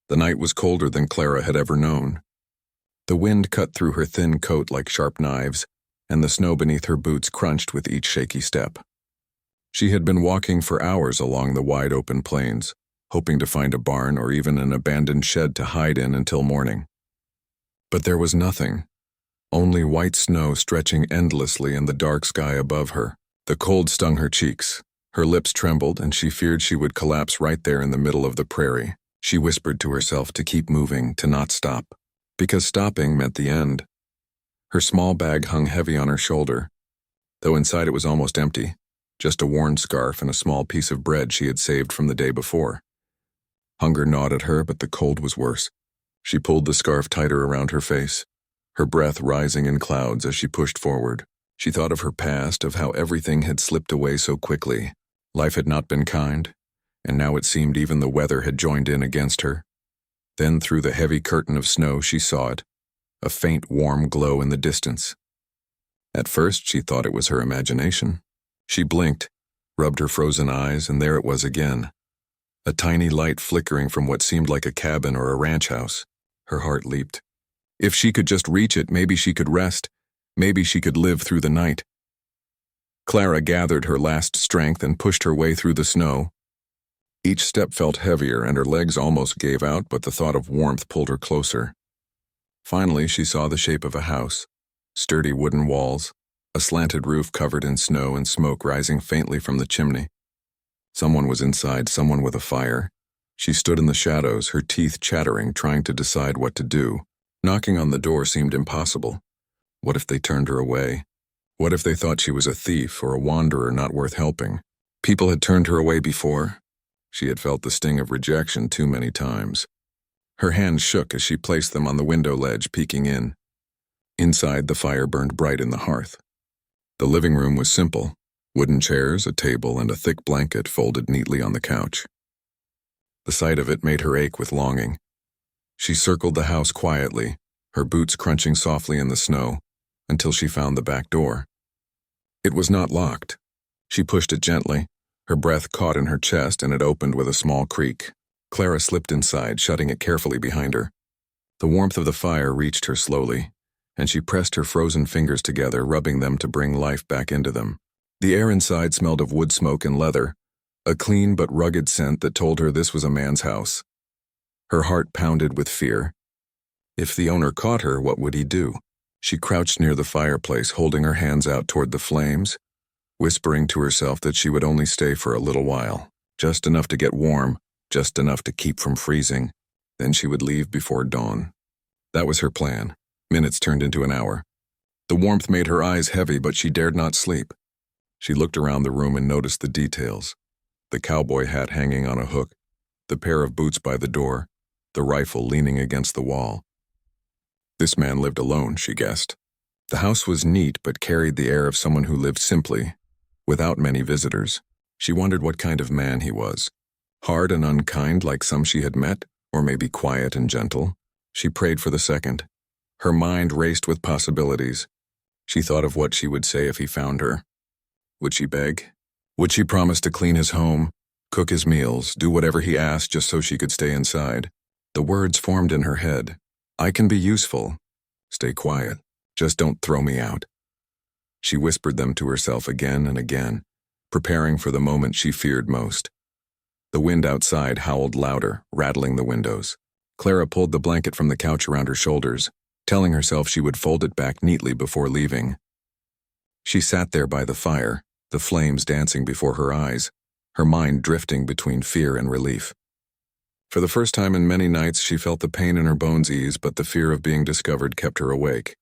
The night was colder than Clara had ever known. The wind cut through her thin coat like sharp knives, and the snow beneath her boots crunched with each shaky step. She had been walking for hours along the wide-open plains, hoping to find a barn or even an abandoned shed to hide in until morning. But there was nothing, only white snow stretching endlessly in the dark sky above her. The cold stung her cheeks, her lips trembled, and she feared she would collapse right there in the middle of the prairie. She whispered to herself to keep moving, to not stop, because stopping meant the end. Her small bag hung heavy on her shoulder, though inside it was almost empty, just a worn scarf and a small piece of bread she had saved from the day before. Hunger gnawed at her, but the cold was worse. She pulled the scarf tighter around her face, her breath rising in clouds as she pushed forward. She thought of her past, of how everything had slipped away so quickly. Life had not been kind, and now it seemed even the weather had joined in against her. Then through the heavy curtain of snow she saw it, a faint warm glow in the distance. At first she thought it was her imagination. She blinked, rubbed her frozen eyes, and there it was again. A tiny light flickering from what seemed like a cabin or a ranch house. Her heart leaped. If she could just reach it, maybe she could rest. Maybe she could live through the night. Clara gathered her last strength and pushed her way through the snow. Each step felt heavier and her legs almost gave out, but the thought of warmth pulled her closer. Finally, she saw the shape of a house, sturdy wooden walls, a slanted roof covered in snow and smoke rising faintly from the chimney. Someone was inside, someone with a fire. She stood in the shadows, her teeth chattering, trying to decide what to do. Knocking on the door seemed impossible. What if they turned her away? What if they thought she was a thief or a wanderer not worth helping? People had turned her away before. She had felt the sting of rejection too many times. Her hands shook as she placed them on the window ledge, peeking in. Inside, the fire burned bright in the hearth. The living room was simple. Wooden chairs, a table, and a thick blanket folded neatly on the couch. The sight of it made her ache with longing. She circled the house quietly, her boots crunching softly in the snow, until she found the back door. It was not locked. She pushed it gently. Her breath caught in her chest and it opened with a small creak. Clara slipped inside, shutting it carefully behind her. The warmth of the fire reached her slowly, and she pressed her frozen fingers together, rubbing them to bring life back into them. The air inside smelled of wood smoke and leather, a clean but rugged scent that told her this was a man's house. Her heart pounded with fear. If the owner caught her, what would he do? She crouched near the fireplace, holding her hands out toward the flames, whispering to herself that she would only stay for a little while, just enough to get warm, just enough to keep from freezing. Then she would leave before dawn. That was her plan. Minutes turned into an hour. The warmth made her eyes heavy, but she dared not sleep. She looked around the room and noticed the details. The cowboy hat hanging on a hook, the pair of boots by the door, the rifle leaning against the wall. This man lived alone, she guessed. The house was neat but carried the air of someone who lived simply, without many visitors. She wondered what kind of man he was. Hard and unkind like some she had met, or maybe quiet and gentle. She prayed for the second. Her mind raced with possibilities. She thought of what she would say if he found her. Would she beg? Would she promise to clean his home, cook his meals, do whatever he asked just so she could stay inside? The words formed in her head. I can be useful. Stay quiet. Just don't throw me out. She whispered them to herself again and again, preparing for the moment she feared most. The wind outside howled louder, rattling the windows. Clara pulled the blanket from the couch around her shoulders, telling herself she would fold it back neatly before leaving. She sat there by the fire, the flames dancing before her eyes, her mind drifting between fear and relief. For the first time in many nights, she felt the pain in her bones ease, but the fear of being discovered kept her awake.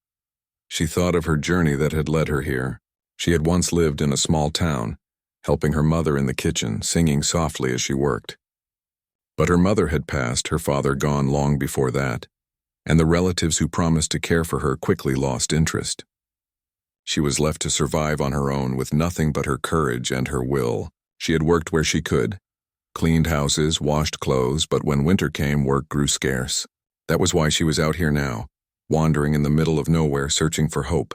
She thought of her journey that had led her here. She had once lived in a small town, helping her mother in the kitchen, singing softly as she worked. But her mother had passed, her father gone long before that, and the relatives who promised to care for her quickly lost interest. She was left to survive on her own with nothing but her courage and her will. She had worked where she could, cleaned houses, washed clothes, but when winter came, work grew scarce. That was why she was out here now, wandering in the middle of nowhere, searching for hope.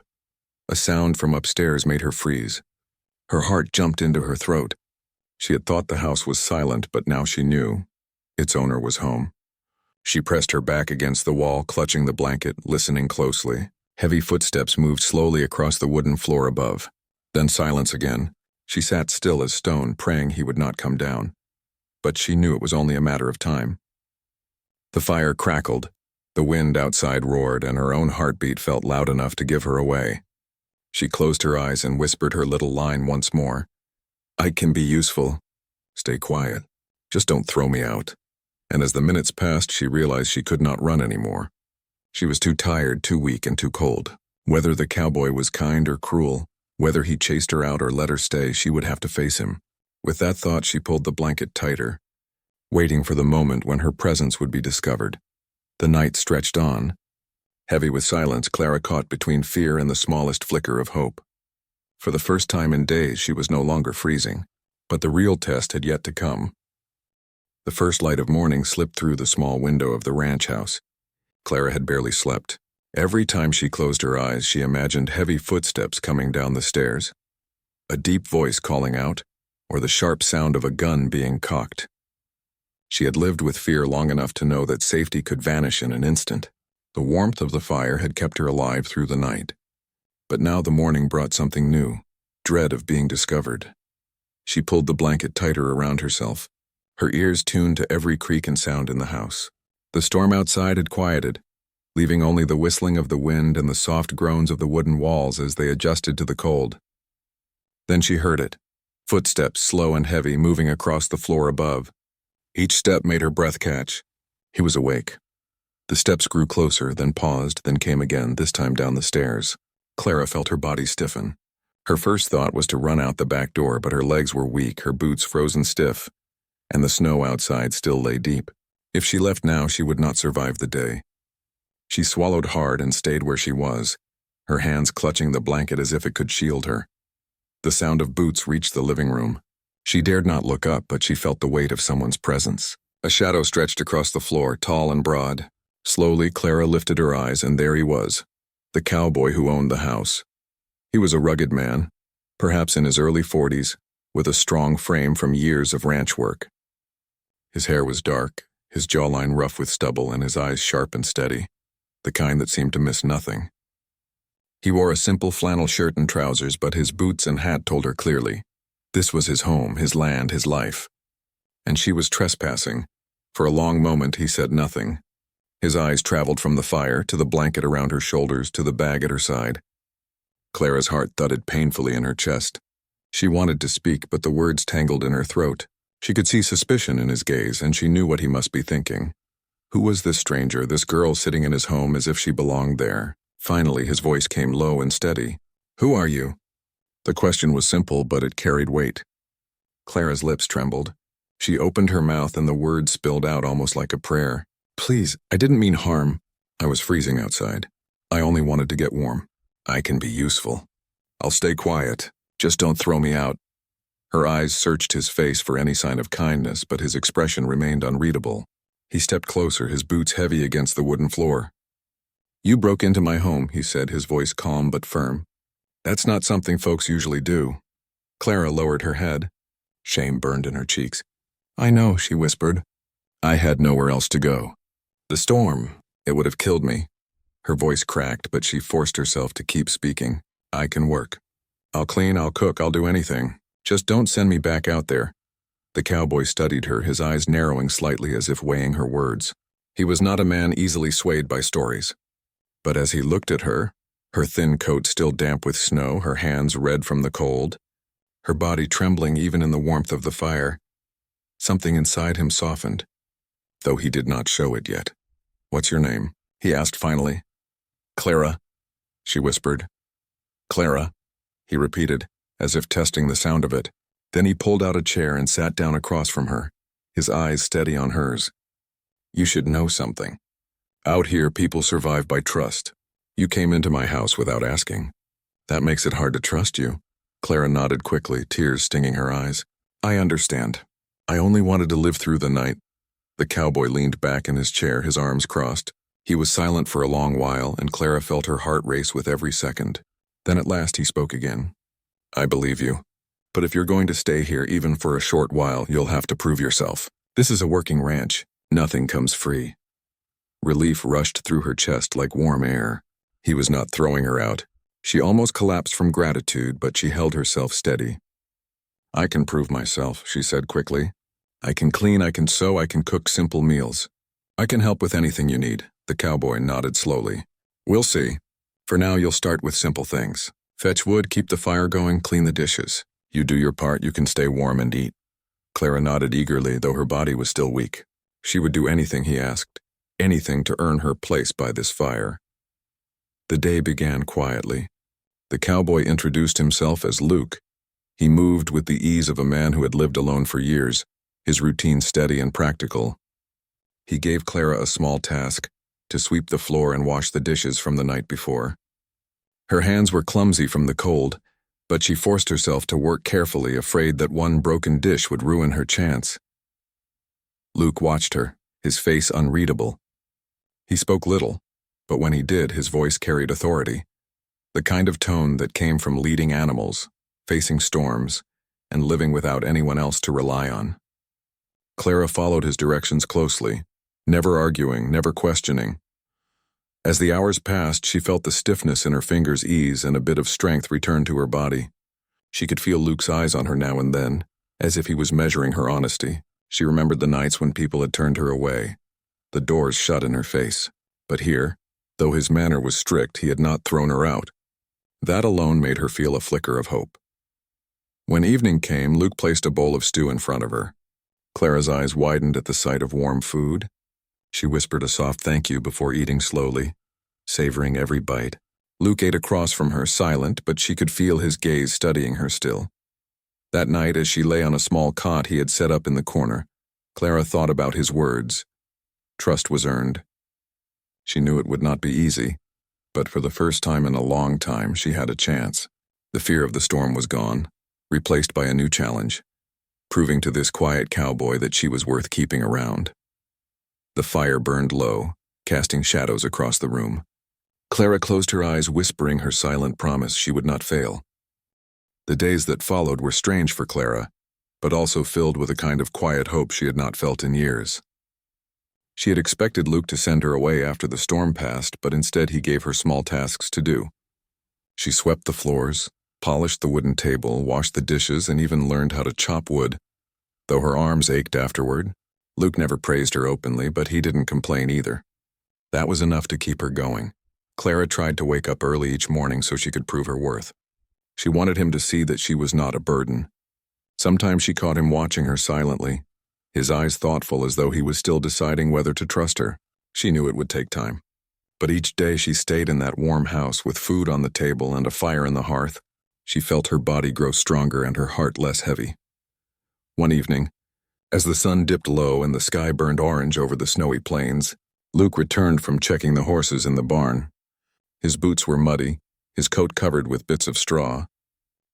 A sound from upstairs made her freeze. Her heart jumped into her throat. She had thought the house was silent, but now she knew. Its owner was home. She pressed her back against the wall, clutching the blanket, listening closely. Heavy footsteps moved slowly across the wooden floor above. Then silence again. She sat still as stone, praying he would not come down. But she knew it was only a matter of time. The fire crackled. The wind outside roared, and her own heartbeat felt loud enough to give her away. She closed her eyes and whispered her little line once more. I can be useful. Stay quiet. Just don't throw me out. And as the minutes passed, she realized she could not run anymore. She was too tired, too weak, and too cold. Whether the cowboy was kind or cruel, whether he chased her out or let her stay, she would have to face him. With that thought, she pulled the blanket tighter, waiting for the moment when her presence would be discovered. The night stretched on. Heavy with silence, Clara caught between fear and the smallest flicker of hope. For the first time in days, she was no longer freezing, but the real test had yet to come. The first light of morning slipped through the small window of the ranch house. Clara had barely slept. Every time she closed her eyes, she imagined heavy footsteps coming down the stairs, a deep voice calling out, or the sharp sound of a gun being cocked. She had lived with fear long enough to know that safety could vanish in an instant. The warmth of the fire had kept her alive through the night. But now the morning brought something new, dread of being discovered. She pulled the blanket tighter around herself, her ears tuned to every creak and sound in the house. The storm outside had quieted, leaving only the whistling of the wind and the soft groans of the wooden walls as they adjusted to the cold. Then she heard it, footsteps slow and heavy moving across the floor above. Each step made her breath catch. He was awake. The steps grew closer, then paused, then came again, this time down the stairs. Clara felt her body stiffen. Her first thought was to run out the back door, but her legs were weak, her boots frozen stiff, and the snow outside still lay deep. If she left now, she would not survive the day. She swallowed hard and stayed where she was, her hands clutching the blanket as if it could shield her. The sound of boots reached the living room. She dared not look up, but she felt the weight of someone's presence. A shadow stretched across the floor, tall and broad. Slowly, Clara lifted her eyes, and there he was, the cowboy who owned the house. He was a rugged man, perhaps in his early 40s, with a strong frame from years of ranch work. His hair was dark, his jawline rough with stubble, and his eyes sharp and steady, the kind that seemed to miss nothing. He wore a simple flannel shirt and trousers, but his boots and hat told her clearly. This was his home, his land, his life. And she was trespassing. For a long moment he said nothing. His eyes traveled from the fire to the blanket around her shoulders to the bag at her side. Clara's heart thudded painfully in her chest. She wanted to speak, but the words tangled in her throat. She could see suspicion in his gaze, and she knew what he must be thinking. Who was this stranger, this girl sitting in his home as if she belonged there? Finally, his voice came low and steady. Who are you? The question was simple, but it carried weight. Clara's lips trembled. She opened her mouth and the words spilled out almost like a prayer. Please, I didn't mean harm. I was freezing outside. I only wanted to get warm. I can be useful. I'll stay quiet. Just don't throw me out. Her eyes searched his face for any sign of kindness, but his expression remained unreadable. He stepped closer, his boots heavy against the wooden floor. You broke into my home, he said, his voice calm but firm. That's not something folks usually do. Clara lowered her head. Shame burned in her cheeks. I know, she whispered. I had nowhere else to go. The storm, it would have killed me. Her voice cracked, but she forced herself to keep speaking. I can work. I'll clean, I'll cook, I'll do anything. Just don't send me back out there. The cowboy studied her, his eyes narrowing slightly as if weighing her words. He was not a man easily swayed by stories. But as he looked at her, her thin coat still damp with snow, her hands red from the cold, her body trembling even in the warmth of the fire, something inside him softened, though he did not show it yet. What's your name? He asked finally. Clara, she whispered. Clara, he repeated, as if testing the sound of it. Then he pulled out a chair and sat down across from her, his eyes steady on hers. You should know something. Out here, people survive by trust. You came into my house without asking. That makes it hard to trust you. Clara nodded quickly, tears stinging her eyes. I understand. I only wanted to live through the night. The cowboy leaned back in his chair, his arms crossed. He was silent for a long while, and Clara felt her heart race with every second. Then at last he spoke again. I believe you. But if you're going to stay here even for a short while, you'll have to prove yourself. This is a working ranch. Nothing comes free. Relief rushed through her chest like warm air. He was not throwing her out. She almost collapsed from gratitude, but she held herself steady. "I can prove myself," she said quickly. "I can clean, I can sew, I can cook simple meals. I can help with anything you need." The cowboy nodded slowly. "We'll see. For now, you'll start with simple things. Fetch wood, keep the fire going, clean the dishes. You do your part, you can stay warm and eat." Clara nodded eagerly, though her body was still weak. She would do anything he asked, anything to earn her place by this fire. The day began quietly. The cowboy introduced himself as Luke. He moved with the ease of a man who had lived alone for years, his routine steady and practical. He gave Clara a small task, to sweep the floor and wash the dishes from the night before. Her hands were clumsy from the cold, but she forced herself to work carefully, afraid that one broken dish would ruin her chance. Luke watched her, his face unreadable. He spoke little, but when he did, his voice carried authority, the kind of tone that came from leading animals, facing storms, and living without anyone else to rely on. Clara followed his directions closely, never arguing, never questioning. As the hours passed, she felt the stiffness in her fingers ease and a bit of strength return to her body. She could feel Luke's eyes on her now and then, as if he was measuring her honesty. She remembered the nights when people had turned her away, the doors shut in her face. But here, though his manner was strict, he had not thrown her out. That alone made her feel a flicker of hope. When evening came, Luke placed a bowl of stew in front of her. Clara's eyes widened at the sight of warm food. She whispered a soft thank you before eating slowly, savoring every bite. Luke ate across from her, silent, but she could feel his gaze studying her still. That night, as she lay on a small cot he had set up in the corner, Clara thought about his words. Trust was earned. She knew it would not be easy, but for the first time in a long time, she had a chance. The fear of the storm was gone, replaced by a new challenge, proving to this quiet cowboy that she was worth keeping around. The fire burned low, casting shadows across the room. Clara closed her eyes, whispering her silent promise she would not fail. The days that followed were strange for Clara, but also filled with a kind of quiet hope she had not felt in years. She had expected Luke to send her away after the storm passed, but instead he gave her small tasks to do. She swept the floors, polished the wooden table, washed the dishes, and even learned how to chop wood. Though her arms ached afterward, Luke never praised her openly, but he didn't complain either. That was enough to keep her going. Clara tried to wake up early each morning so she could prove her worth. She wanted him to see that she was not a burden. Sometimes she caught him watching her silently, his eyes thoughtful as though he was still deciding whether to trust her. She knew it would take time. But each day she stayed in that warm house with food on the table and a fire in the hearth. She felt her body grow stronger and her heart less heavy. One evening, as the sun dipped low and the sky burned orange over the snowy plains, Luke returned from checking the horses in the barn. His boots were muddy, his coat covered with bits of straw.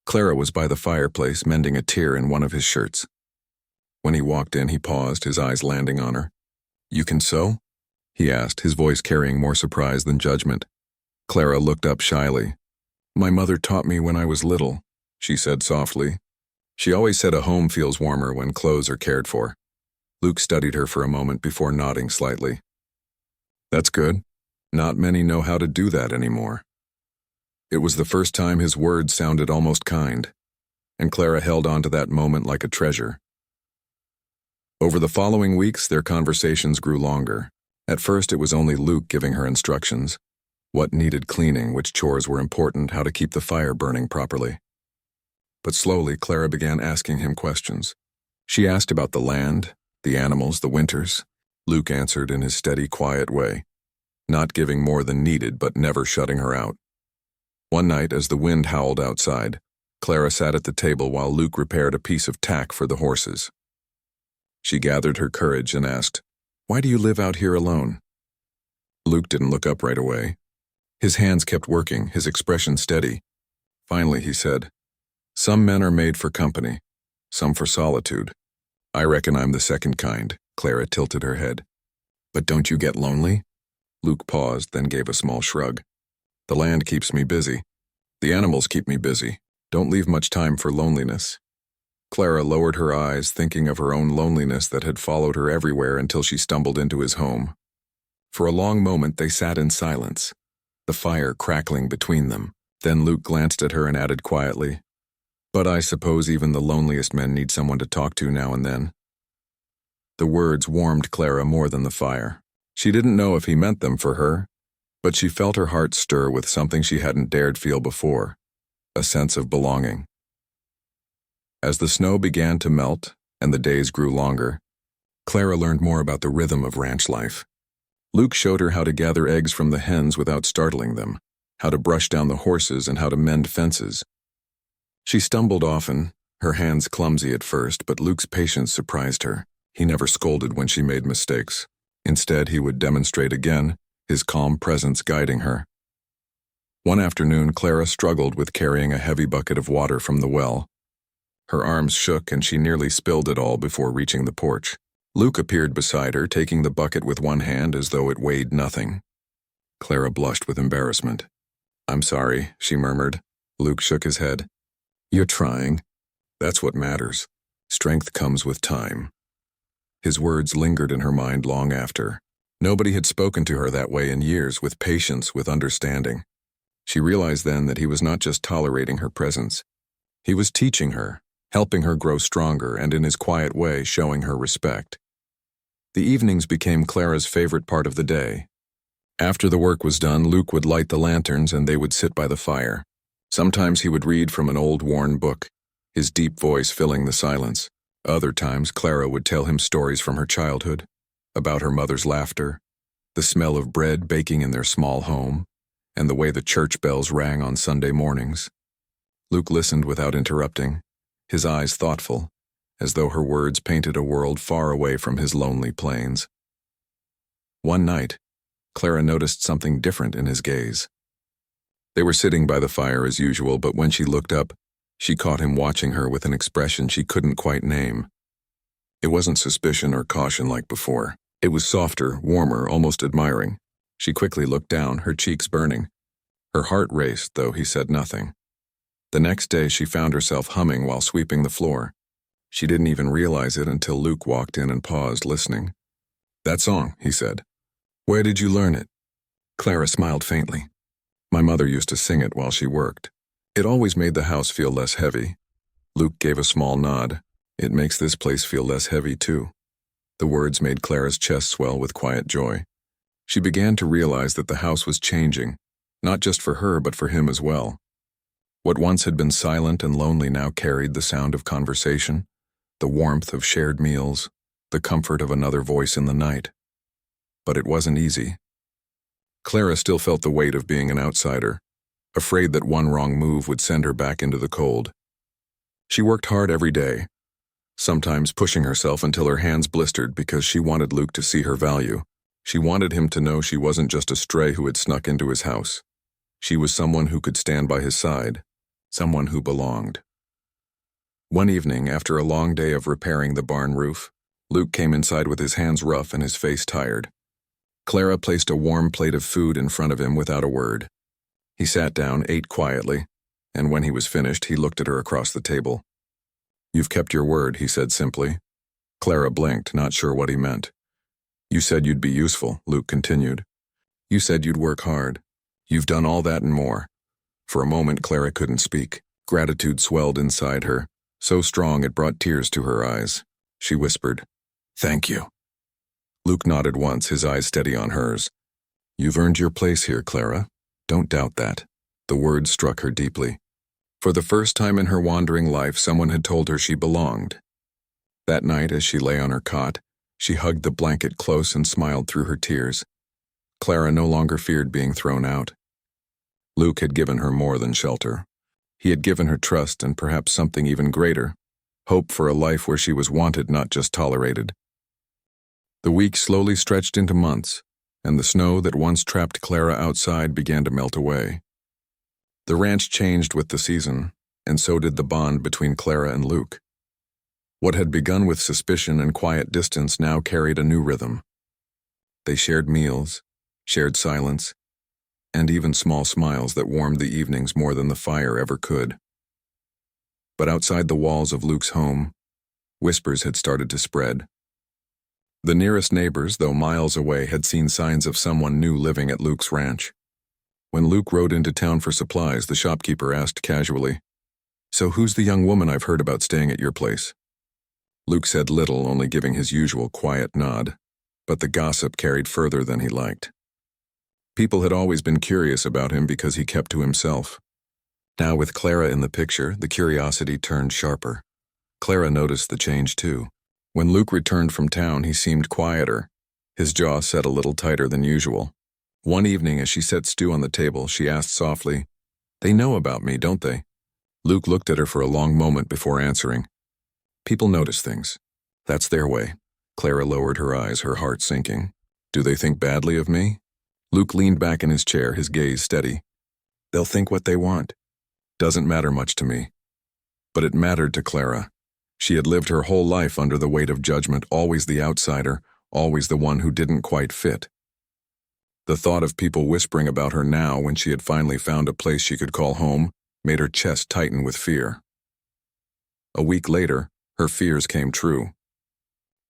Clara was by the fireplace mending a tear in one of his shirts. When he walked in, he paused, his eyes landing on her. "You can sew?" he asked, his voice carrying more surprise than judgment. Clara looked up shyly. "My mother taught me when I was little," she said softly. She always said a home feels warmer when clothes are cared for. Luke studied her for a moment before nodding slightly. "That's good. Not many know how to do that anymore." It was the first time his words sounded almost kind, and Clara held on to that moment like a treasure. Over the following weeks, their conversations grew longer. At first, it was only Luke giving her instructions. What needed cleaning, which chores were important, how to keep the fire burning properly. But slowly, Clara began asking him questions. She asked about the land, the animals, the winters. Luke answered in his steady, quiet way, not giving more than needed but never shutting her out. One night, as the wind howled outside, Clara sat at the table while Luke repaired a piece of tack for the horses. She gathered her courage and asked, "Why do you live out here alone?" Luke didn't look up right away. His hands kept working, his expression steady. Finally, he said, "Some men are made for company, some for solitude. I reckon I'm the second kind." Clara tilted her head. "But don't you get lonely?" Luke paused, then gave a small shrug. "The land keeps me busy. The animals keep me busy. Don't leave much time for loneliness." Clara lowered her eyes, thinking of her own loneliness that had followed her everywhere until she stumbled into his home. For a long moment they sat in silence, the fire crackling between them. Then Luke glanced at her and added quietly, "But I suppose even the loneliest men need someone to talk to now and then." The words warmed Clara more than the fire. She didn't know if he meant them for her, but she felt her heart stir with something she hadn't dared feel before, a sense of belonging. As the snow began to melt and the days grew longer, Clara learned more about the rhythm of ranch life. Luke showed her how to gather eggs from the hens without startling them, how to brush down the horses, and how to mend fences. She stumbled often, her hands clumsy at first, but Luke's patience surprised her. He never scolded when she made mistakes. Instead, he would demonstrate again, his calm presence guiding her. One afternoon, Clara struggled with carrying a heavy bucket of water from the well. Her arms shook and she nearly spilled it all before reaching the porch. Luke appeared beside her, taking the bucket with one hand as though it weighed nothing. Clara blushed with embarrassment. "I'm sorry," she murmured. Luke shook his head. "You're trying. That's what matters. Strength comes with time." His words lingered in her mind long after. Nobody had spoken to her that way in years, with patience, with understanding. She realized then that he was not just tolerating her presence. He was teaching her, helping her grow stronger, and in his quiet way showing her respect. The evenings became Clara's favorite part of the day. After the work was done, Luke would light the lanterns and they would sit by the fire. Sometimes he would read from an old worn book, his deep voice filling the silence. Other times Clara would tell him stories from her childhood, about her mother's laughter, the smell of bread baking in their small home, and the way the church bells rang on Sunday mornings. Luke listened without interrupting, his eyes thoughtful, as though her words painted a world far away from his lonely plains. One night, Clara noticed something different in his gaze. They were sitting by the fire as usual, but when she looked up, she caught him watching her with an expression she couldn't quite name. It wasn't suspicion or caution like before. It was softer, warmer, almost admiring. She quickly looked down, her cheeks burning. Her heart raced, though he said nothing. The next day she found herself humming while sweeping the floor. She didn't even realize it until Luke walked in and paused, listening. "That song," he said. "Where did you learn it?" Clara smiled faintly. "My mother used to sing it while she worked. It always made the house feel less heavy." Luke gave a small nod. "It makes this place feel less heavy, too." The words made Clara's chest swell with quiet joy. She began to realize that the house was changing, not just for her but for him as well. What once had been silent and lonely now carried the sound of conversation, the warmth of shared meals, the comfort of another voice in the night. But it wasn't easy. Clara still felt the weight of being an outsider, afraid that one wrong move would send her back into the cold. She worked hard every day, sometimes pushing herself until her hands blistered because she wanted Luke to see her value. She wanted him to know she wasn't just a stray who had snuck into his house. She was someone who could stand by his side, someone who belonged. One evening, after a long day of repairing the barn roof, Luke came inside with his hands rough and his face tired. Clara placed a warm plate of food in front of him without a word. He sat down, ate quietly, and when he was finished, he looked at her across the table. "You've kept your word," he said simply. Clara blinked, not sure what he meant. "You said you'd be useful," Luke continued. "You said you'd work hard. You've done all that and more." For a moment, Clara couldn't speak. Gratitude swelled inside her, so strong it brought tears to her eyes. She whispered, "Thank you." Luke nodded once, his eyes steady on hers. "You've earned your place here, Clara. Don't doubt that." The words struck her deeply. For the first time in her wandering life, someone had told her she belonged. That night, as she lay on her cot, she hugged the blanket close and smiled through her tears. Clara no longer feared being thrown out. Luke had given her more than shelter. He had given her trust and perhaps something even greater, hope for a life where she was wanted, not just tolerated. The weeks slowly stretched into months, and the snow that once trapped Clara outside began to melt away. The ranch changed with the season, and so did the bond between Clara and Luke. What had begun with suspicion and quiet distance now carried a new rhythm. They shared meals, shared silence, and even small smiles that warmed the evenings more than the fire ever could. But outside the walls of Luke's home, whispers had started to spread. The nearest neighbors, though miles away, had seen signs of someone new living at Luke's ranch. When Luke rode into town for supplies, the shopkeeper asked casually, "So who's the young woman I've heard about staying at your place?" Luke said little, only giving his usual quiet nod, but the gossip carried further than he liked. People had always been curious about him because he kept to himself. Now, with Clara in the picture, the curiosity turned sharper. Clara noticed the change too. When Luke returned from town, he seemed quieter, his jaw set a little tighter than usual. One evening, as she set stew on the table, she asked softly, "They know about me, don't they?" Luke looked at her for a long moment before answering. "People notice things. That's their way." Clara lowered her eyes, her heart sinking. "Do they think badly of me?" Luke leaned back in his chair, his gaze steady. "They'll think what they want. Doesn't matter much to me." But it mattered to Clara. She had lived her whole life under the weight of judgment, always the outsider, always the one who didn't quite fit. The thought of people whispering about her now, when she had finally found a place she could call home, made her chest tighten with fear. A week later, her fears came true.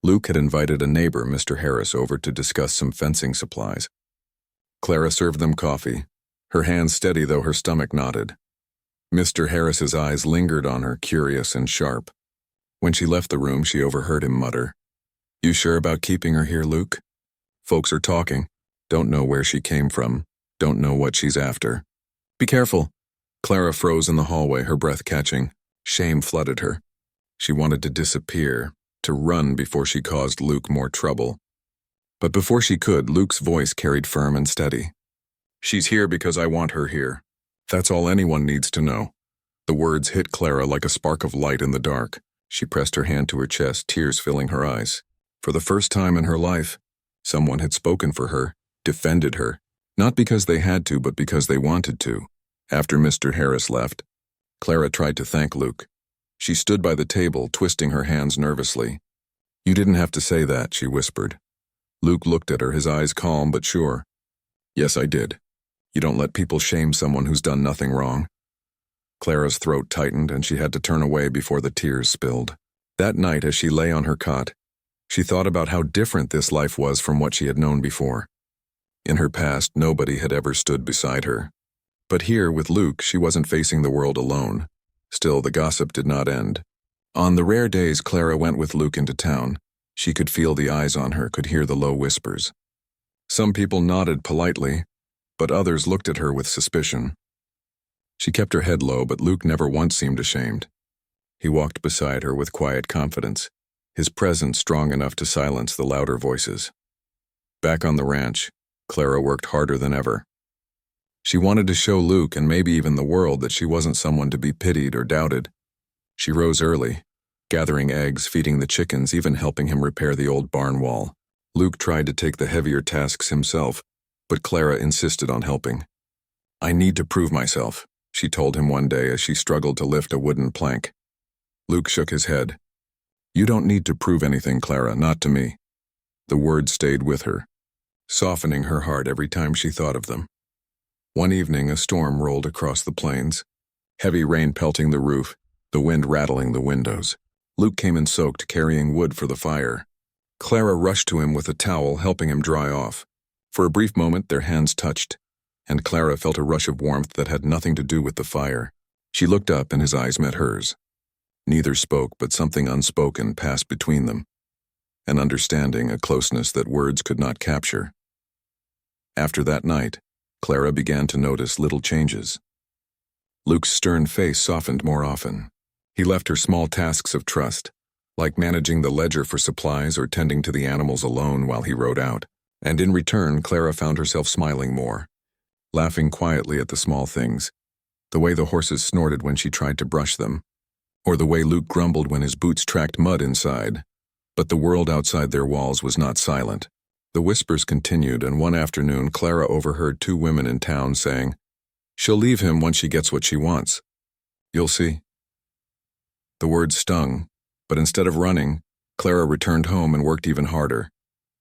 Luke had invited a neighbor, Mr. Harris, over to discuss some fencing supplies. Clara served them coffee, her hands steady though her stomach knotted. Mr. Harris's eyes lingered on her, curious and sharp. When she left the room, she overheard him mutter, "You sure about keeping her here, Luke? Folks are talking. Don't know where she came from. Don't know what she's after. Be careful." Clara froze in the hallway, her breath catching. Shame flooded her. She wanted to disappear, to run before she caused Luke more trouble. But before she could, Luke's voice carried firm and steady. "She's here because I want her here. That's all anyone needs to know." The words hit Clara like a spark of light in the dark. She pressed her hand to her chest, tears filling her eyes. For the first time in her life, someone had spoken for her, defended her, not because they had to, but because they wanted to. After Mr. Harris left, Clara tried to thank Luke. She stood by the table, twisting her hands nervously. "You didn't have to say that," she whispered. Luke looked at her, his eyes calm but sure. "Yes, I did. You don't let people shame someone who's done nothing wrong." Clara's throat tightened, and she had to turn away before the tears spilled. That night, as she lay on her cot, she thought about how different this life was from what she had known before. In her past, nobody had ever stood beside her. But here, with Luke, she wasn't facing the world alone. Still, the gossip did not end. On the rare days Clara went with Luke into town, she could feel the eyes on her, could hear the low whispers. Some people nodded politely, but others looked at her with suspicion. She kept her head low, but Luke never once seemed ashamed. He walked beside her with quiet confidence, his presence strong enough to silence the louder voices. Back on the ranch, Clara worked harder than ever. She wanted to show Luke, and maybe even the world, that she wasn't someone to be pitied or doubted. She rose early, gathering eggs, feeding the chickens, even helping him repair the old barn wall. Luke tried to take the heavier tasks himself, but Clara insisted on helping. "I need to prove myself," she told him one day as she struggled to lift a wooden plank. Luke shook his head. "You don't need to prove anything, Clara, not to me." The words stayed with her, softening her heart every time she thought of them. One evening, a storm rolled across the plains, heavy rain pelting the roof, the wind rattling the windows. Luke came in soaked, carrying wood for the fire. Clara rushed to him with a towel, helping him dry off. For a brief moment, their hands touched, and Clara felt a rush of warmth that had nothing to do with the fire. She looked up, and his eyes met hers. Neither spoke, but something unspoken passed between them. An understanding, a closeness that words could not capture. After that night, Clara began to notice little changes. Luke's stern face softened more often. He left her small tasks of trust, like managing the ledger for supplies or tending to the animals alone while he rode out. And in return, Clara found herself smiling more, laughing quietly at the small things, the way the horses snorted when she tried to brush them, or the way Luke grumbled when his boots tracked mud inside. But the world outside their walls was not silent. The whispers continued, and one afternoon Clara overheard two women in town saying, "She'll leave him once she gets what she wants. You'll see." The words stung, but instead of running, Clara returned home and worked even harder,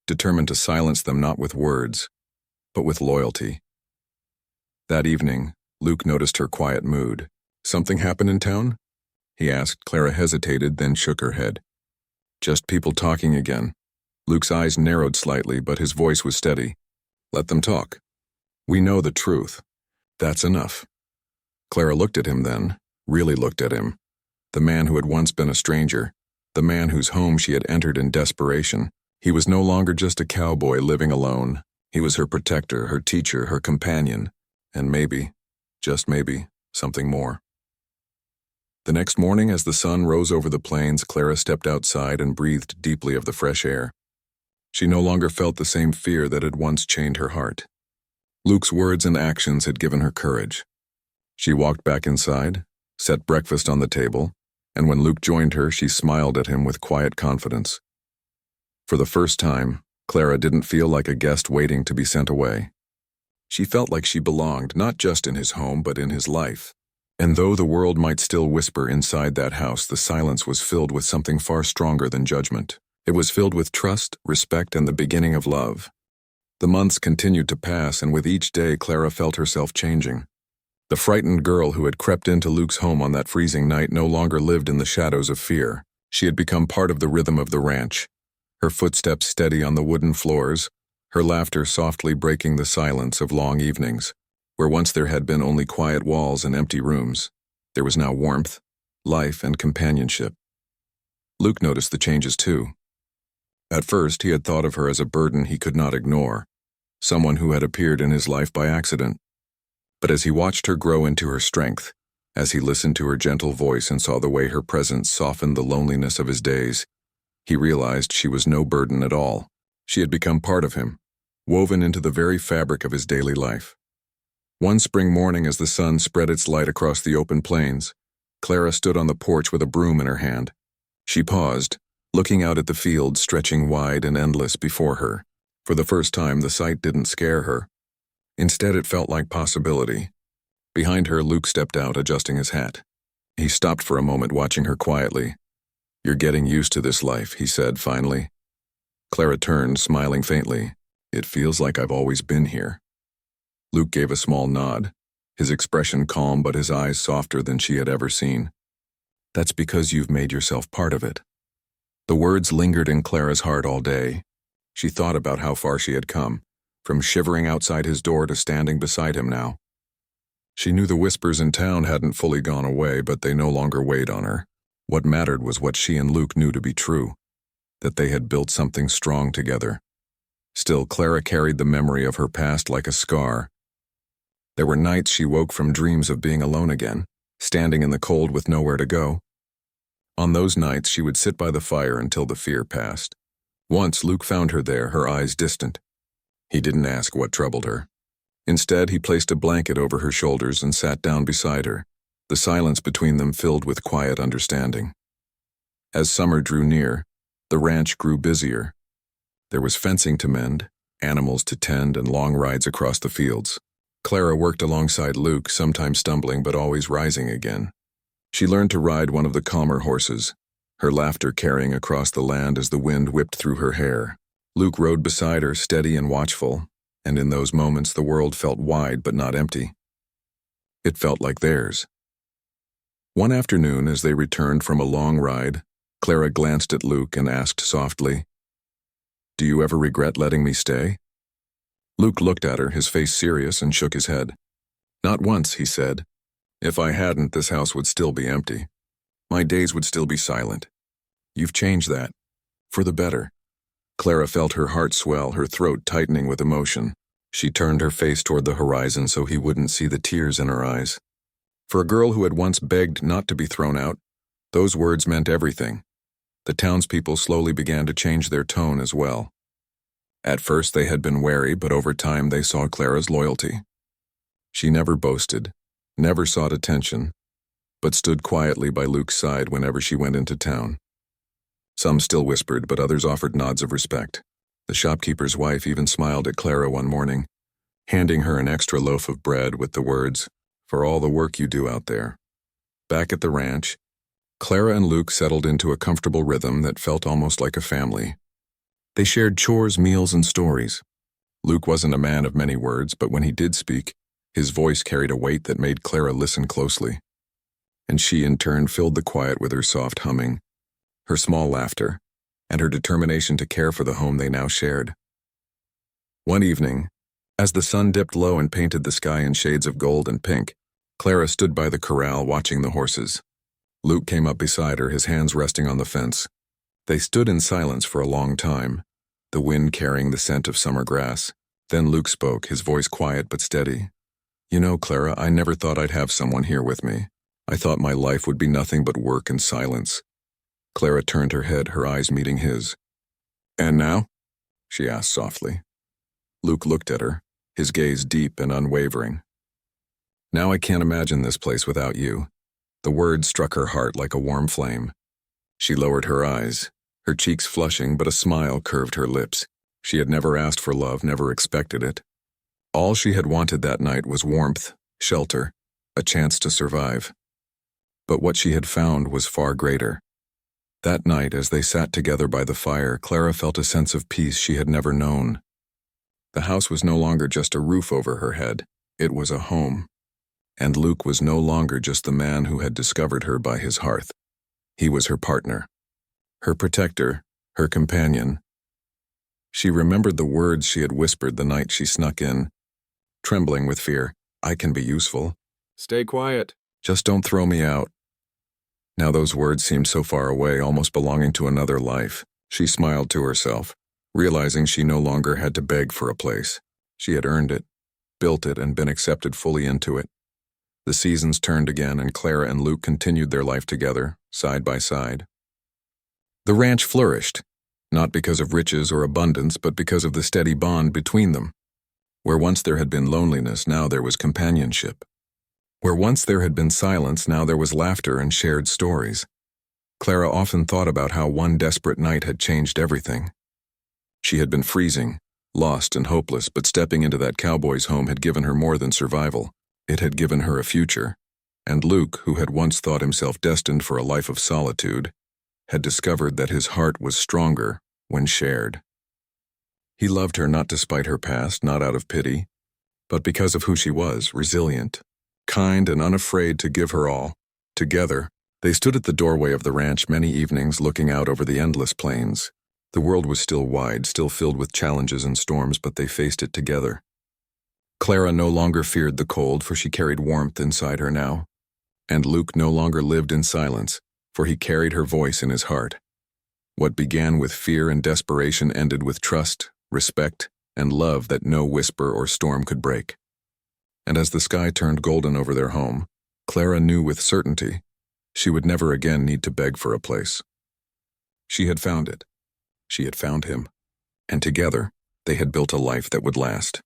determined to silence them not with words, but with loyalty. That evening, Luke noticed her quiet mood. "Something happened in town?" he asked. Clara hesitated, then shook her head. "Just people talking again. Luke's eyes narrowed slightly, but his voice was steady. Let them talk. We know the truth. That's enough. Clara looked at him then, really looked at him. The man who had once been a stranger, the man whose home she had entered in desperation. He was no longer just a cowboy living alone. He was her protector, her teacher, her companion, and maybe, just maybe, something more. The next morning, as the sun rose over the plains, Clara stepped outside and breathed deeply of the fresh air. She no longer felt the same fear that had once chained her heart. Luke's words and actions had given her courage. She walked back inside, set breakfast on the table, and when Luke joined her, she smiled at him with quiet confidence. For the first time, Clara didn't feel like a guest waiting to be sent away. She felt like she belonged not just in his home but in his life. And though the world might still whisper inside that house, the silence was filled with something far stronger than judgment. It was filled with trust, respect, and the beginning of love. The months continued to pass, and with each day Clara felt herself changing. The frightened girl who had crept into Luke's home on that freezing night no longer lived in the shadows of fear. She had become part of the rhythm of the ranch, her footsteps steady on the wooden floors, her laughter softly breaking the silence of long evenings. Where once there had been only quiet walls and empty rooms, there was now warmth, life, and companionship. Luke noticed the changes too. At first, he had thought of her as a burden he could not ignore, someone who had appeared in his life by accident. But as he watched her grow into her strength, as he listened to her gentle voice and saw the way her presence softened the loneliness of his days, he realized she was no burden at all. She had become part of him, woven into the very fabric of his daily life. One spring morning, as the sun spread its light across the open plains, Clara stood on the porch with a broom in her hand. She paused, looking out at the fields stretching wide and endless before her. For the first time, the sight didn't scare her. Instead, it felt like possibility. Behind her, Luke stepped out, adjusting his hat. He stopped for a moment, watching her quietly. You're getting used to this life, he said finally. Clara turned, smiling faintly. It feels like I've always been here. Luke gave a small nod, his expression calm but his eyes softer than she had ever seen. That's because you've made yourself part of it. The words lingered in Clara's heart all day. She thought about how far she had come, from shivering outside his door to standing beside him now. She knew the whispers in town hadn't fully gone away, but they no longer weighed on her. What mattered was what she and Luke knew to be true, that they had built something strong together. Still, Clara carried the memory of her past like a scar. There were nights she woke from dreams of being alone again, standing in the cold with nowhere to go. On those nights, she would sit by the fire until the fear passed. Once, Luke found her there, her eyes distant. He didn't ask what troubled her. Instead, he placed a blanket over her shoulders and sat down beside her, the silence between them filled with quiet understanding. As summer drew near, the ranch grew busier. There was fencing to mend, animals to tend, and long rides across the fields. Clara worked alongside Luke, sometimes stumbling but always rising again. She learned to ride one of the calmer horses, her laughter carrying across the land as the wind whipped through her hair. Luke rode beside her, steady and watchful, and in those moments the world felt wide but not empty. It felt like theirs. One afternoon, as they returned from a long ride, Clara glanced at Luke and asked softly, "Do you ever regret letting me stay?" Luke looked at her, his face serious, and shook his head. "Not once," he said. "If I hadn't, this house would still be empty. My days would still be silent. You've changed that. For the better." Clara felt her heart swell, her throat tightening with emotion. She turned her face toward the horizon so he wouldn't see the tears in her eyes. For a girl who had once begged not to be thrown out, those words meant everything. The townspeople slowly began to change their tone as well. At first they had been wary, but over time they saw Clara's loyalty. She never boasted, never sought attention, but stood quietly by Luke's side whenever she went into town. Some still whispered, but others offered nods of respect. The shopkeeper's wife even smiled at Clara one morning, handing her an extra loaf of bread with the words, "For all the work you do out there." Back at the ranch, Clara and Luke settled into a comfortable rhythm that felt almost like a family. They shared chores, meals, and stories. Luke wasn't a man of many words, but when he did speak, his voice carried a weight that made Clara listen closely. And she, in turn, filled the quiet with her soft humming, her small laughter, and her determination to care for the home they now shared. One evening, as the sun dipped low and painted the sky in shades of gold and pink, Clara stood by the corral watching the horses. Luke came up beside her, his hands resting on the fence. They stood in silence for a long time, the wind carrying the scent of summer grass. Then Luke spoke, his voice quiet but steady. "You know, Clara, I never thought I'd have someone here with me. I thought my life would be nothing but work and silence." Clara turned her head, her eyes meeting his. "And now?" she asked softly. Luke looked at her, his gaze deep and unwavering. "Now I can't imagine this place without you." The words struck her heart like a warm flame. She lowered her eyes, her cheeks flushing, but a smile curved her lips. She had never asked for love, never expected it. All she had wanted that night was warmth, shelter, a chance to survive. But what she had found was far greater. That night, as they sat together by the fire, Clara felt a sense of peace she had never known. The house was no longer just a roof over her head, it was a home. And Luke was no longer just the man who had discovered her by his hearth. He was her partner, her protector, her companion. She remembered the words she had whispered the night she snuck in, trembling with fear. "I can be useful. Stay quiet. Just don't throw me out." Now those words seemed so far away, almost belonging to another life. She smiled to herself, realizing she no longer had to beg for a place. She had earned it, built it, and been accepted fully into it. The seasons turned again, and Clara and Luke continued their life together, side by side. The ranch flourished, not because of riches or abundance, but because of the steady bond between them. Where once there had been loneliness, now there was companionship. Where once there had been silence, now there was laughter and shared stories. Clara often thought about how one desperate night had changed everything. She had been freezing, lost and hopeless, but stepping into that cowboy's home had given her more than survival. It had given her a future. And Luke, who had once thought himself destined for a life of solitude, had discovered that his heart was stronger when shared. He loved her not despite her past, not out of pity, but because of who she was, resilient, kind, and unafraid to give her all. Together, they stood at the doorway of the ranch many evenings, looking out over the endless plains. The world was still wide, still filled with challenges and storms, but they faced it together. Clara no longer feared the cold, for she carried warmth inside her now. And Luke no longer lived in silence, for he carried her voice in his heart. What began with fear and desperation ended with trust, respect, and love that no whisper or storm could break. And as the sky turned golden over their home, Clara knew with certainty she would never again need to beg for a place. She had found it. She had found him. And together, they had built a life that would last.